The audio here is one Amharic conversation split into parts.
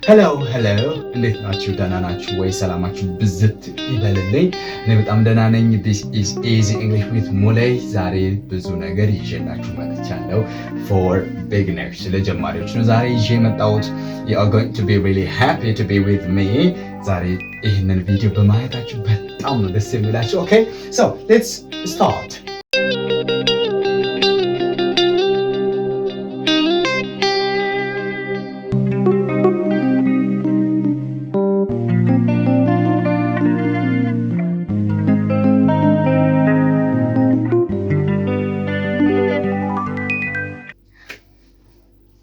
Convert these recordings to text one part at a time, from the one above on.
hello እንዴት ናችሁ? ደህና ናችሁ ወይ? ሰላማችሁ ብዝት ይበልልኝ። እኔ በጣም ደህና ነኝ። this is easy english with ሙላይ። ዛሬ ብዙ ነገር ይዤላችሁ መጥቻለሁ for beginners ለጀማሪዎች ነው ዛሬ ይዤ የመጣሁት። you are going to be really happy to be with me። ዛሬ ይህንን ቪዲዮ በማየታችሁ በጣም ነው ደስ የሚላችሁ። okay so let's start.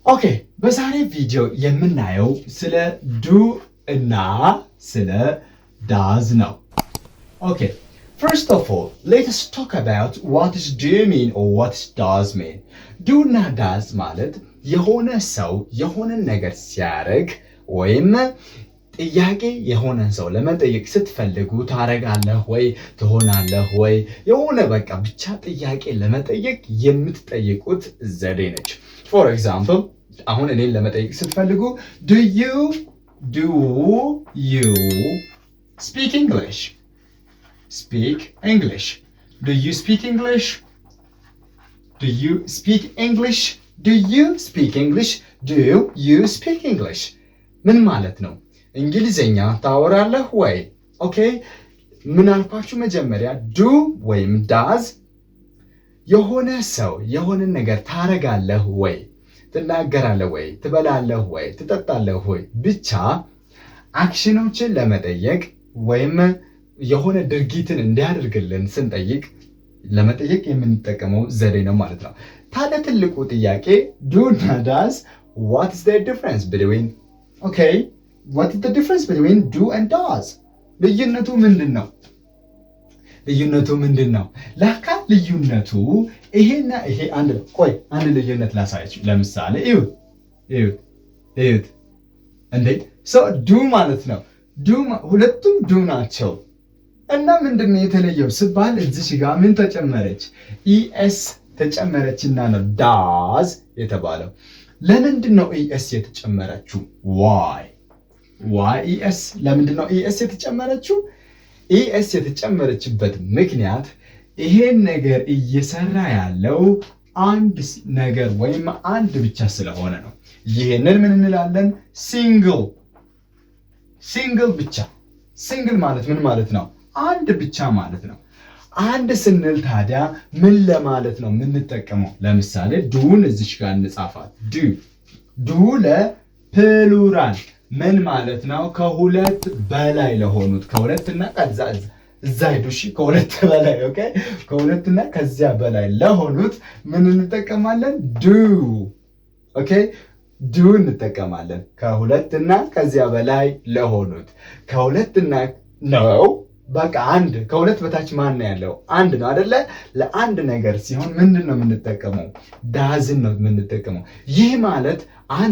ኦኬ በዛሬ ቪዲዮ የምናየው ስለ ዱ እና ስለ ዳዝ ነው። ኦኬ first of all let us talk about what does do mean or what does does mean. ዱ እና ዳዝ ማለት የሆነ ሰው የሆነን ነገር ሲያደርግ ወይም ጥያቄ የሆነን ሰው ለመጠየቅ ስትፈልጉ ታረጋለህ ወይ ትሆናለህ ወይ የሆነ በቃ ብቻ ጥያቄ ለመጠየቅ የምትጠይቁት ዘዴ ነች። for example አሁን እኔን ለመጠየቅ ስትፈልጉ do you speak English? Speak English. Do you speak English? Do you speak English? Do you speak English? Do you speak English? ምን ማለት ነው? እንግሊዝኛ ታወራለህ ወይ? ኦኬ ምን አልኳችሁ መጀመሪያ ዱ ወይም ዳዝ የሆነ ሰው የሆነ ነገር ታረጋለህ ወይ ትናገራለህ ወይ ትበላለህ ወይ ትጠጣለህ ወይ ብቻ አክሽኖችን ለመጠየቅ ወይም የሆነ ድርጊትን እንዲያደርግልን ስንጠይቅ ለመጠየቅ የምንጠቀመው ዘዴ ነው ማለት ነው። ታዲያ ትልቁ ጥያቄ ዱ እና ዳዝ what is the difference between okay what is the difference between do and does? ልዩነቱ ምንድነው? ልዩነቱ ምንድነው? ላካ ልዩነቱ ይሄና ይሄ አንድ ነው። ቆይ አንድ ልዩነት ላሳያችሁ። ለምሳሌ እዩት እንዴ ሶ ዱ ማለት ነው ሁለቱም ዱ ናቸው እና ምንድነው የተለየው ስባል እዚህ ጋር ምን ተጨመረች? ኢኤስ ተጨመረችና ነው ዳዝ የተባለው። ለምንድን ነው ኢኤስ የተጨመረችው? ዋይ ኢኤስ ለምንድን ነው ኢኤስ የተጨመረችው? ኢኤስ የተጨመረችበት ምክንያት ይሄን ነገር እየሰራ ያለው አንድ ነገር ወይም አንድ ብቻ ስለሆነ ነው። ይሄንን ምን እንላለን? ሲንግል ብቻ። ሲንግል ማለት ምን ማለት ነው? አንድ ብቻ ማለት ነው። አንድ ስንል ታዲያ ምን ለማለት ነው የምንጠቀመው? ለምሳሌ ዱን እዚች ጋር እንጻፋት። ዱ ለፕሉራል ምን ማለት ነው? ከሁለት በላይ ለሆኑት ከሁለትና ከዛ እዛ ሄዱሽ ከሁለት በላይ ኦኬ ከሁለትና ከዚያ በላይ ለሆኑት ምን እንጠቀማለን? ዱ ኦኬ ዱ እንጠቀማለን። ከሁለትና ከዚያ በላይ ለሆኑት ከሁለትና ነው በቃ አንድ ከሁለት በታች ማን ነው ያለው? አንድ ነው አይደለ? ለአንድ ነገር ሲሆን ምንድን ነው የምንጠቀመው? ዳዝን ነው የምንጠቀመው። ይህ ማለት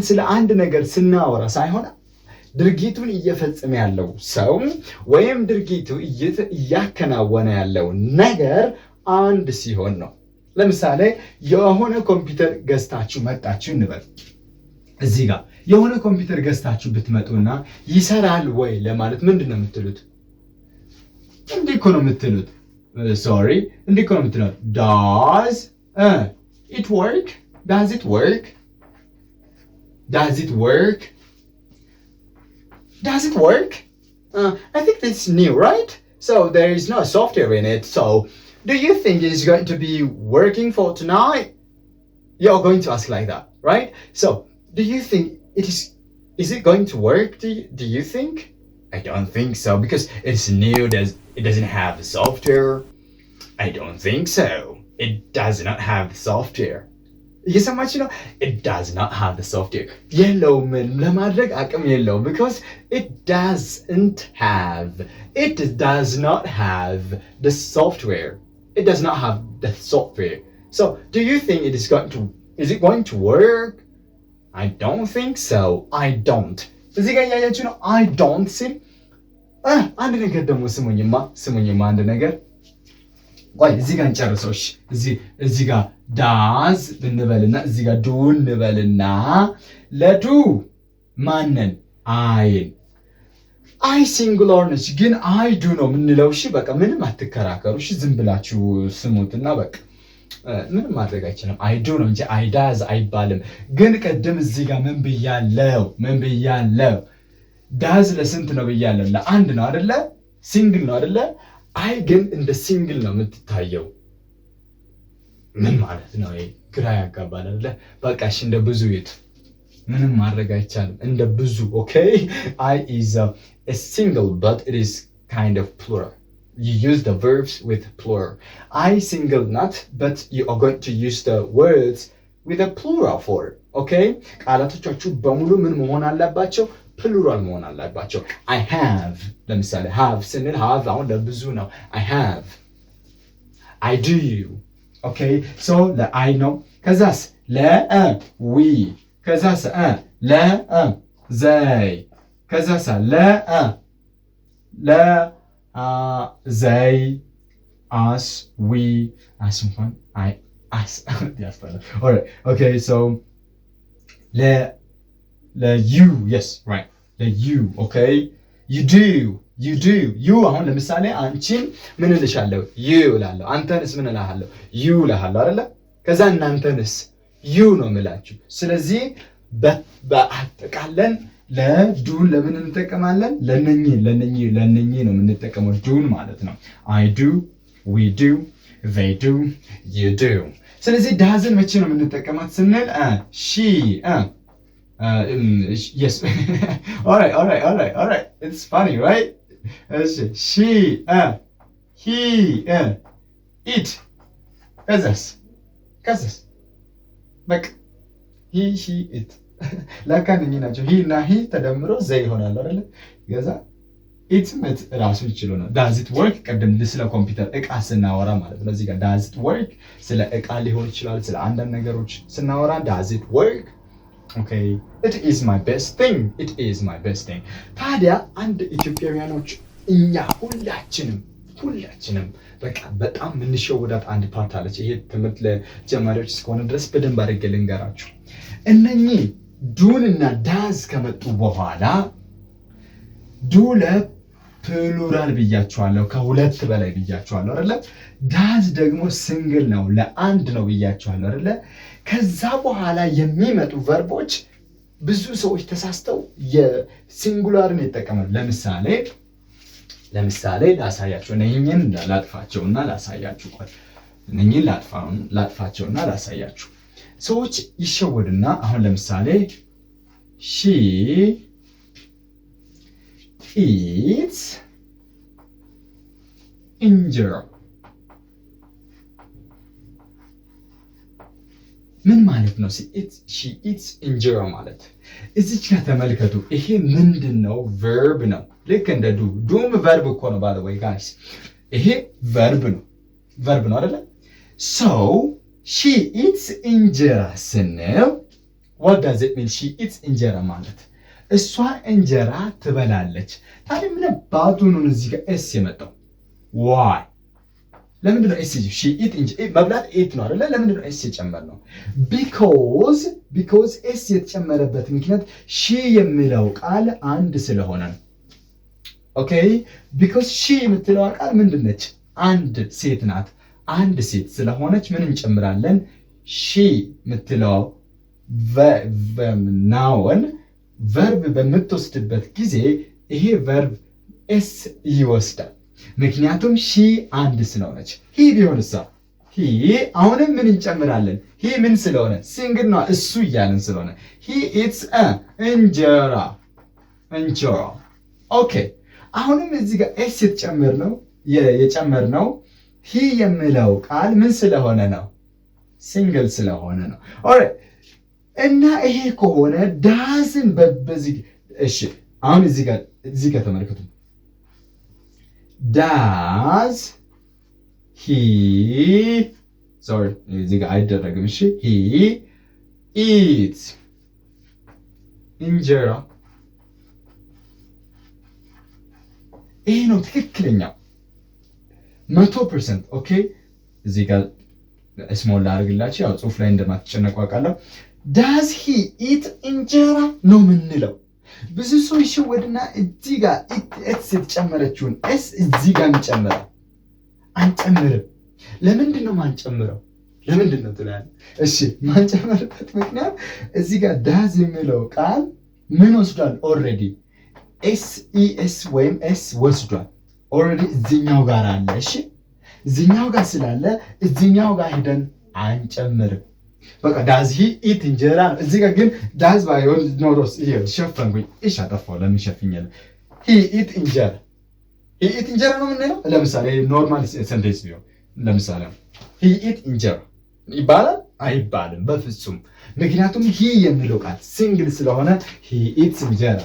ስለ አንድ ነገር ስናወራ ሳይሆን ድርጊቱን እየፈጸመ ያለው ሰው ወይም ድርጊቱ እያከናወነ ያለው ነገር አንድ ሲሆን ነው። ለምሳሌ የሆነ ኮምፒውተር ገዝታችሁ መጣችሁ እንበል። እዚህ ጋር የሆነ ኮምፒውተር ገዝታችሁ ብትመጡና ይሰራል ወይ ለማለት ምንድን ነው የምትሉት? እንዲህ እኮ ነው የምትሉት። እንዲህ እኮ ነው የምትሉት። does it work? does it work? does it work? Does it work? I think it's new, right? So there is no software in it. So do you think it is going to be working for tonight? You're going to ask like that, right? So do you think is it going to work? Do you think? I don't think so because it's new. It doesn't have the software. I don't think so. It does not have the software. እየሰማች ነው? it does not have the software የለውም ለማድረግ አቅም የለውም because it does not have the software. It does not have the software. So do you think is it going to work? I don't think so. I don't. እዚህ ጋር ያያችሁ ነው I don't ሲል አንድ ነገር ደግሞ ስሙኝማ አንድ ነገር ቆይ እዚህ ጋር እንጨርሰው። እዚህ ጋር ዳዝ እንበልና እዚህ ጋር ዱ እንበልና ለዱ ማንን አይን አይ ሲንጉላር ነች ግን አይ ዱ ነው የምንለው። እሺ በቃ ምንም አትከራከሩ። እሺ ዝም ብላችሁ ስሙትና በቃ ምንም ማድረግ አይችልም። አይ ዱ ነው እንጂ አይ ዳዝ አይባልም። ግን ቀደም እዚህ ጋር ምን ብያለው? ዳዝ ለስንት ነው ብያለው? ለአንድ ነው አይደለ? ሲንግል ነው አይደለ? አይ ግን እንደ ሲንግል ነው የምትታየው። ምን ማለት ነው? ግራ ያጋባል አይደለ? በቃ እሺ እንደ ብዙ ይት ምንም ማድረግ አይቻልም። እንደ ብዙ ኦኬ። I is a single but it is kind of plural. You use the verbs with plural. I single not, but you are going to use the words with a plural form. Okay? ቃላቶቻችሁ በሙሉ ምን መሆን አለባቸው? plural መሆን አለባቸው። I have ለምሳሌ have ስንል have አሁን ለብዙ ነው። I have. I do. Okay? so I ነው። ከዛስ we ከዛስ ዘይ ከዛስ ዘይ አስ ዊ አስ እንኳን አይ አስ ያስፈልጋል። ኦልራይት ኦኬ ሶ ዩ yes right ዩ ኦኬ you do you አሁን ለምሳሌ አንቺን ምን እልሻለሁ? ዩ እላለሁ። አንተንስ ምን እልሃለሁ? ዩ እልሃለሁ አይደለ? ከዛ እናንተንስ ዩ ነው የምላችሁ። ስለዚህ በአጠቃለን ለዱን ለምን እንጠቀማለን? ለነኚህ ነው የምንጠቀመው ዱን ማለት ነው። I do, we do, they do, you do። ስለዚህ ዳዝን መቼ ነው የምንጠቀማት ስንል she yes all right it's funny right she he it ከዛስ በቃ he she it ለካ እነኚህ ናቸው። ሂ እና ሂ ተደምሮ ዘ ይሆናል አይደል? ገዛ ኢትም ራሱ ይችላል ነው። ዳዝ ኢት ወርክ ቀደም ስለ ኮምፒውተር እቃ ስናወራ ማለት ነው። እዚህ ጋር ዳዝ ኢት ወርክ ስለ እቃ ሊሆን ይችላል። ስለ አንዳንድ ነገሮች ስናወራ ዳዝ ኢት ወርክ ኦኬ it is my best thing ታዲያ አንድ ኢትዮጵያውያኖች እኛ ሁላችንም በቃ በጣም የምንሸወዳት አንድ ፓርት አለች። ይሄ ትምህርት ለጀማሪዎች እስከሆነ ድረስ በደንብ አድርጌ ልንገራችሁ። እነኚህ ዱን እና ዳዝ ከመጡ በኋላ ዱ ለፕሉራል ብያችኋለሁ፣ ከሁለት በላይ ብያችኋለሁ አይደለ? ዳዝ ደግሞ ሲንግል ነው፣ ለአንድ ነው ብያችኋለሁ አይደለ? ከዛ በኋላ የሚመጡ ቨርቦች ብዙ ሰዎች ተሳስተው የሲንጉላርን ይጠቀማሉ። ለምሳሌ ላሳያችሁ። እነኚህን ላጥፋቸውና ላሳያችሁ። እነኚህን ላጥፋቸውና ላሳያችሁ። ሰዎች ይሸወድና አሁን ለምሳሌ she eats እንጀራ ምን ማለት ነው? she eats እንጀራ ማለት እዚች ጋር ተመልከቱ። ይሄ ምንድነው? ቨርብ ነው። ልክ እንደ ዱም ቨርብ እኮ ነው ባለ ወይ ጋይስ። ይሄ ቨርብ ነው አይደለ? so she eats እንጀራ ስንል what does it mean? she eats እንጀራ ማለት እሷ እንጀራ ትበላለች። ታዲያ ምን ባቱ ነው እዚህ ጋር ኤስ የመጣው? why ለምንድን ነው ኤስ? she eat መብላት ኤት ነው አይደለ? ለምንድን ነው ኤስ የጨመርነው? because ኤስ የተጨመረበት ምክንያት she የሚለው ቃል አንድ ስለሆነ ነው። ኦኬ because she የምትለው ቃል ምንድን ነች? አንድ ሴት ናት። አንድ ሴት ስለሆነች ምን እንጨምራለን? she የምትለው ናውን ቨርብ በምትወስድበት ጊዜ ይሄ ቨርብ ኤስ ይወስዳል። ምክንያቱም ሺ አንድ ስለሆነች። ሂ ቢሆንሳ ሂ አሁንም ምን እንጨምራለን? ሂ ምን ስለሆነ ሲንግል ነው እሱ እያልን ስለሆነ ሂ ኢትስ እንጀራ። ኦኬ አሁንም እዚህ ጋር ኤስ የጨመርነው ሂ የሚለው ቃል ምን ስለሆነ ነው? ሲንግል ስለሆነ ነው። ኦልራይት እና ይሄ ከሆነ ዳዝን በዚህ እሺ፣ አሁን እዚህ ጋር ተመልከቱ። ዳዝ ሂ ሶሪ እዚህ ጋር አይደረግም። እሺ ሂ ኢትስ እንጀራ። ይሄ ነው ትክክለኛው 100%። ኦኬ እዚህ ጋር ስሞል ላድርግላችሁ፣ ያው ጽሁፍ ላይ እንደማትጨነቁ አውቃለሁ። ዳዝ ሂ ኢት እንጀራ ነው የምንለው። ብዙ ሰው ይሸወድና እዚህ ጋር ኤስ የተጨመረችውን ኤስ እዚህ ጋር እንጨምራለን። አንጨምርም። ለምንድን ነው ማንጨምረው? ለምንድን ነው ትላለህ? እሺ ማንጨምርበት ምክንያት እዚህ ጋር ዳዝ የሚለው ቃል ምን ወስዷል? ኦልሬዲ ኤስ ወይም ኤስ ወስዷል። ኦልሬዲ እዚህኛው ጋር አለ። እሺ እዚህኛው ጋር ስላለ እዚህኛው ጋር ሄደን አንጨምርም። በቃ ዳዝ ሂ ኢት እንጀራ ነው። እዚህ ጋር ግን ዳዝ ባይሆን ኖሮስ ይሄ ሸፈንኩኝ። እሺ አጠፋው። ለምን ሸፍኛለሁ? ሂ ኢት እንጀራ ነው የምንለው። ለምሳሌ ኖርማል ሰንቴንስ ቢሆን ለምሳሌ ሂ ኢት እንጀራ ይባላል? አይባልም በፍጹም። ምክንያቱም ሂ የሚለው ቃል ሲንግል ስለሆነ ሂ ኢትስ እንጀራ።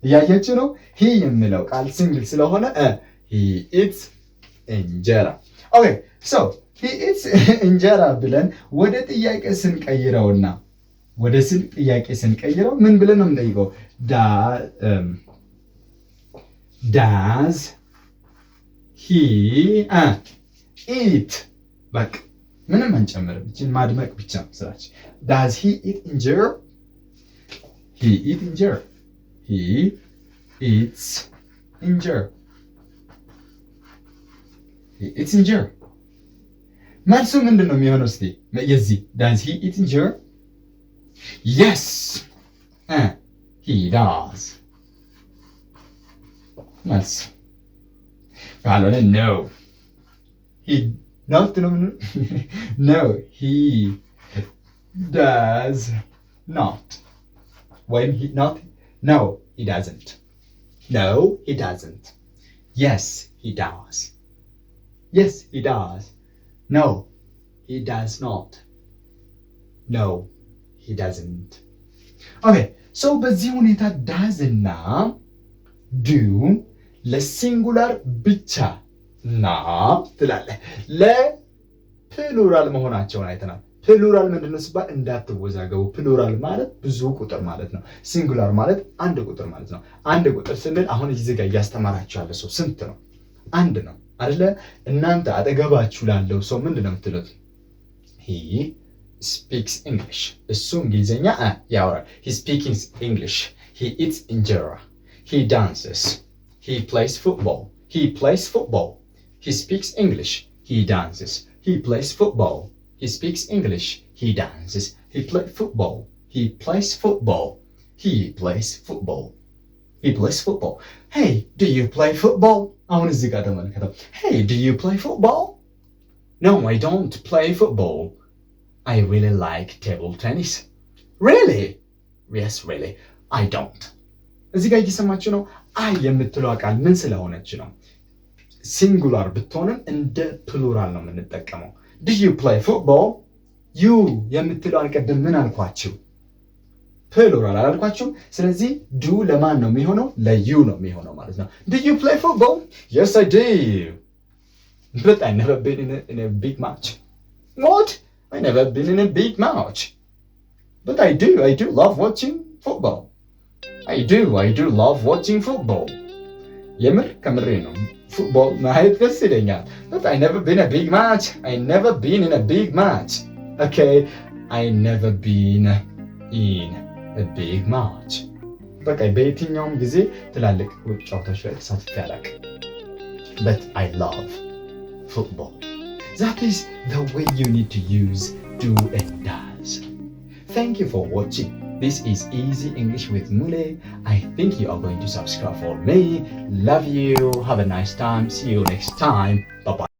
እያያችሁ ነው። ሂ የሚለው ቃል ሲንግል ስለሆነ ሂ ኢትስ እንጀራ። ኦኬ ሶ ሂ ኢትስ እንጀራ ብለን ወደ ጥያቄ ስንቀይረውና ምን ብለን ነው የምንጠይቀው? ዳዝ ሂ ኢት። በቃ ምንም አንጨምርም። እችን ማድመቅ ብቻ ነው ስራችን። ዳዝ ሂ ኢት እንጀራ? ሂ ኢት እንጀራ። ሂ ኢትስ እንጀራ። ሂ ኢትስ እንጀራ። መልሱ ምንድን ነው የሚሆነው? እስቲ የዚህ ዳዝ ሂ ኢት እንጀራ? የስ ሂ ዳዝ። መልስ ካልሆነ ኖ ሂ ኖት ነው። ኖ ሂ ዳዝ ኖት ወይም ኖት ኖ ሂ ዳዝንት። ኖ ሂ ዳዝንት። የስ ሂ ዳዝ። የስ ሂ ዳዝ። ኖ ሂ ዳዝ ኖት። ኖ ሂ ዳዝንት። ኦኬ ሶ በዚህ ሁኔታ ዳዝ እና ዱ ለሲንጉላር ብቻ ና ትላለህ። ለፕሉራል መሆናቸውን አይተናል። ፕሉራል ምንድነው ሲባል እንዳትወዛገቡ። ፕሉራል ማለት ብዙ ቁጥር ማለት ነው። ሲንጉላር ማለት አንድ ቁጥር ማለት ነው። አንድ ቁጥር ስንል አሁን እዚህ ጋር እያስተማራችሁ ያለ ሰው ስንት ነው? አንድ ነው አይደለ? እናንተ አጠገባችሁ ላለው ሰው ምንድነው የምትሉት? ሂ ስፒክስ እንግሊሽ። እሱ እንግሊዝኛ ያወራል። ሂ ስፒክስ እንግሊሽ። ሂ ኢትስ እንጀራ። ሂ ዳንስስ። ሂ ፕሌይስ ፉትቦል። ሂ ፕሌይስ ፉትቦል. He speaks English. He dances. He plays football. He speaks English. He dances. He plays football. He plays football. He plays football. He plays football. Hey, do you play football? አሁን እዚህ ጋር ተመልከተው። Hey, do you play football? No, I don't play football. I really like table tennis. Really? Yes, really. I don't. እዚህ ጋር እየሰማችሁ ነው። አይ የምትለው ቃል ምን ስለሆነች ነው? ሲንጉላር ብትሆንም እንደ ፕሉራል ነው የምንጠቀመው። ዱ ዩ ፕሌይ ፉትቦል? ዩ የምትለውን ቀደም ምን አልኳችሁ? ፕሉራል አላልኳችሁም? ስለዚህ ዱ ለማን ነው የሚሆነው? ለዩ ነው የሚሆነው ማለት ነው። ዱ ዩ ፕሌይ ፉትቦል? የስ አይ ዱ። But I never been in a big match. What? I never been in a big match. But I do love watching football. I do love watching football. የምር ከምሬ ነው። ፉትቦል ማየት ደስ ይለኛል። But I never been a big match. I never been in a big match. Okay, I never been in a big match. በቃ በየትኛውም ጊዜ ትላልቅ ጨዋታዎች ላይ ተሳትፌ አላውቅም። But I love football. That is the way you need to use do and does. Thank you for watching. This is Easy English with Mule. I think you are going to subscribe for me. Love you. Have a nice time. See you next time. Bye-bye.